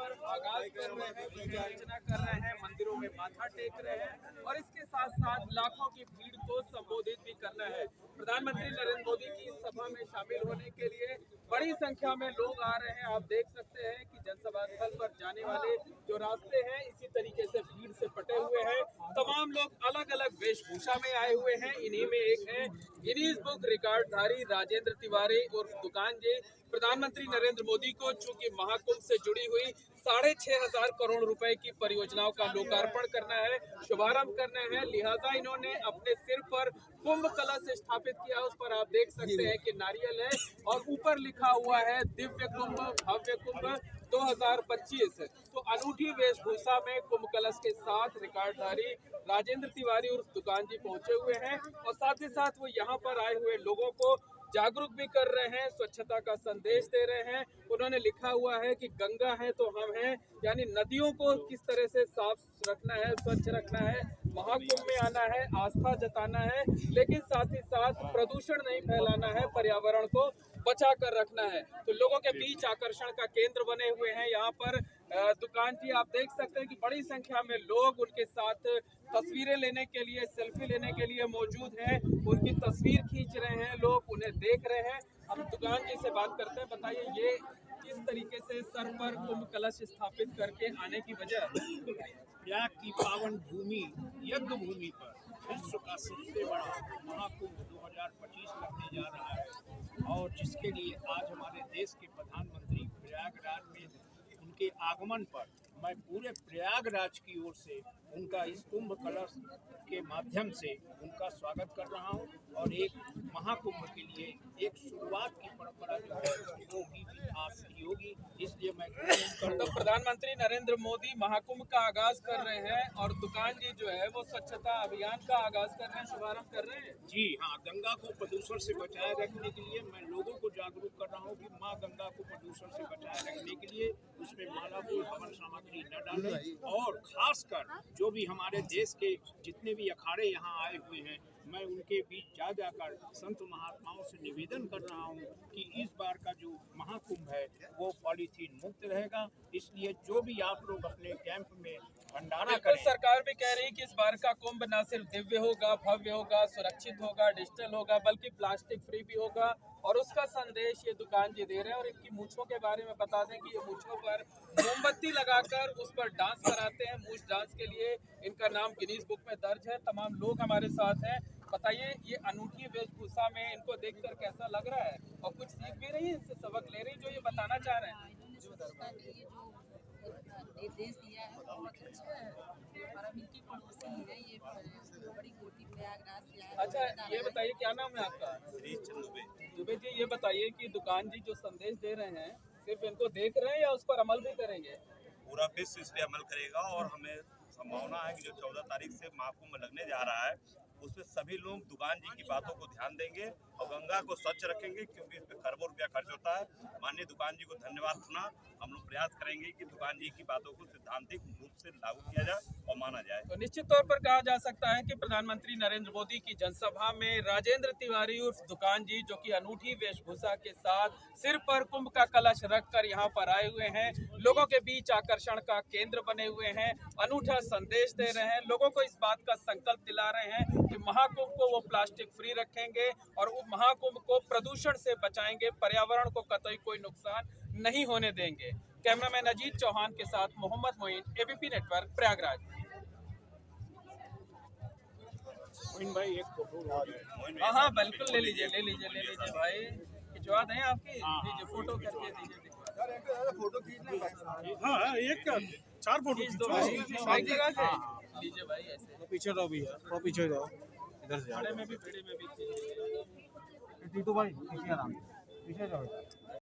पर आगाज कर रहे हैं, पूजा अर्चना कर रहे हैं, मंदिरों में माथा टेक रहे हैं और इसके साथ साथ लाखों की भीड़ को संबोधित भी करना है। प्रधानमंत्री नरेंद्र मोदी की सभा में शामिल होने के लिए बड़ी संख्या में लोग आ रहे हैं। आप देख सकते हैं कि जनसभा स्थल पर जाने वाले जो रास्ते हैं इसी तरीके से भीड़ से पटे हुए हैं। तमाम लोग अलग अलग वेशभूषा में आए हुए हैं। इन्हीं में एक है गिनीज बुक रिकॉर्डधारी राजेंद्र तिवारी उर्फ दुकान जी। प्रधानमंत्री नरेंद्र मोदी को चूंकि महाकुंभ से जुड़ी हुई 6,500 करोड़ रुपए की परियोजनाओं का लोकार्पण करना है, शुभारंभ करना है, लिहाजा इन्होंने अपने सिर पर कुंभ कलश स्थापित किया। उस पर आप देख सकते हैं कि नारियल है और ऊपर लिखा हुआ है दिव्य कुंभ भव्य कुंभ 2025। तो अनूठी वेशभूषा में कुंभ कलश के साथ रिकॉर्डधारी राजेंद्र तिवारी उर्फ दुकान जी पहुंचे हुए हैं और साथ ही साथ वो यहाँ पर आए हुए लोगों को जागरूक भी कर रहे हैं, स्वच्छता का संदेश दे रहे हैं। उन्होंने लिखा हुआ है कि गंगा है तो हम हैं, यानी नदियों को किस तरह से साफ रखना है, स्वच्छ रखना है, महाकुंभ में आना है, आस्था जताना है, लेकिन साथ ही साथ प्रदूषण नहीं फैलाना है, पर्यावरण को बचा कर रखना है। तो लोगों के बीच आकर्षण का केंद्र बने हुए हैं यहाँ पर दुकान जी। आप देख सकते हैं कि बड़ी संख्या में लोग उनके साथ तस्वीरें लेने के लिए, सेल्फी लेने के लिए मौजूद हैं। उनकी तस्वीर खींच रहे हैं, लोग उन्हें देख रहे हैं। हम दुकान जी से बात करते हैं। बताइए ये किस तरीके से सर पर कुंभ कलश स्थापित करके आने की वजह? प्रयाग की पावन भूमि यज्ञ भूमि पर विश्व का सबसे बड़ा महाकुंभ 2025 लगने जा रहा है और जिसके लिए आज हमारे देश के प्रधानमंत्री प्रयागराज में उनके आगमन पर मैं पूरे प्रयागराज की ओर से उनका इस कुंभ कलश के माध्यम से उनका स्वागत कर रहा हूं और एक महाकुंभ के लिए एक शुरुआत की परंपरा जो है वो भी विकास की होगी। इसलिए मैं तो प्रधानमंत्री नरेंद्र मोदी महाकुंभ का आगाज कर रहे हैं और दुकान जी जो है वो स्वच्छता अभियान का आगाज कर रहे हैं, शुभारंभ कर रहे हैं। जी हाँ, गंगा को प्रदूषण से बचाए रखने के लिए मैं लोगों को जागरूक कर रहा हूँ कि माँ गंगा को प्रदूषण से बचाए रखने के लिए उसमें माला फूल हवन सामग्री न डालें और खासकर जो भी हमारे देश के जितने भी अखाड़े यहाँ आए हुए हैं मैं उनके बीच जा जाकर संत महात्माओं से निवेदन कर रहा हूँ कि इस बार का जो महाकुंभ है वो पॉलीथीन मुक्त रहेगा। इसलिए जो भी आप लोग अपने कैंप में भंडारा करें। सरकार भी कह रही है कि इस बार का कुंभ न सिर्फ दिव्य होगा, भव्य होगा, सुरक्षित होगा, डिजिटल होगा, बल्कि प्लास्टिक फ्री भी होगा और उसका संदेश ये दुकान जी दे रहे हैं। और इनकी मूंछों के बारे में बता दें कि ये मूंछों पर मोमबत्ती लगाकर उस पर डांस कराते हैं। मूंछ डांस के लिए इनका नाम गिनीज बुक में दर्ज है। तमाम लोग हमारे साथ हैं। बताइए ये अनूठी वेशभूषा में इनको देखकर कैसा लग रहा है और कुछ सीख भी रही है, इससे सबक ले रही जो ये बताना चाह रहे हैं? निर्देश दिया है बहुत अच्छा है और अब इनकी पड़ोसी है ये बड़ी कोटी प्रयागराज से आए। अच्छा ये बताइए क्या नाम है आपका? दुबे जी, ये बताइए कि दुकान जी जो संदेश दे रहे हैं सिर्फ इनको देख रहे हैं या उस पर अमल भी करेंगे? पूरा विश्व इस पे अमल करेगा और हमें संभावना है कि जो 14 तारीख से महाकुंभ लगने जा रहा है उसमें सभी लोग दुकान जी की बातों को ध्यान देंगे और गंगा को स्वच्छ रखेंगे क्योंकि इस पे खरबों रुपया खर्च होता है। माननीय दुकान जी को धन्यवाद सुना। हम लोग प्रयास करेंगे कि दुकान जी की बातों को सैद्धांतिक रूप से लागू किया जाए और माना जाए। तो निश्चित तौर पर कहा जा सकता है कि प्रधानमंत्री नरेंद्र मोदी की जनसभा में राजेंद्र तिवारी उर्फ दुकान जी जो कि अनूठी वेशभूषा के साथ सिर पर कुंभ का कलश रखकर यहाँ पर आए हुए हैं, लोगों के बीच आकर्षण का केंद्र बने हुए हैं, अनूठा संदेश दे रहे हैं, लोगों को इस बात का संकल्प दिला रहे हैं कि महाकुंभ को वो प्लास्टिक फ्री रखेंगे और महाकुंभ को प्रदूषण से बचाएंगे, पर्यावरण को कतई कोई नुकसान नहीं होने देंगे। कैमरामैन अजीत चौहान के साथ मोहम्मद मोइन, एबीपी नेटवर्क, प्रयागराज। मोइन भाई एक फोटो। हाँ बिल्कुल ले लीजिए भाई, खिंचवा दें आपकी, दीजिए फोटो करके दीजिए। फोटो खींचना। हाँ एक 4 फोटो खींच दो भाई, जगह से लीजिए भाई ऐसे। पीछे रहो भैया, थोड़ा पीछे जाओ, इधर से भिड़े में भी टीटू भाई पीछे आराम, पीछे जाओ।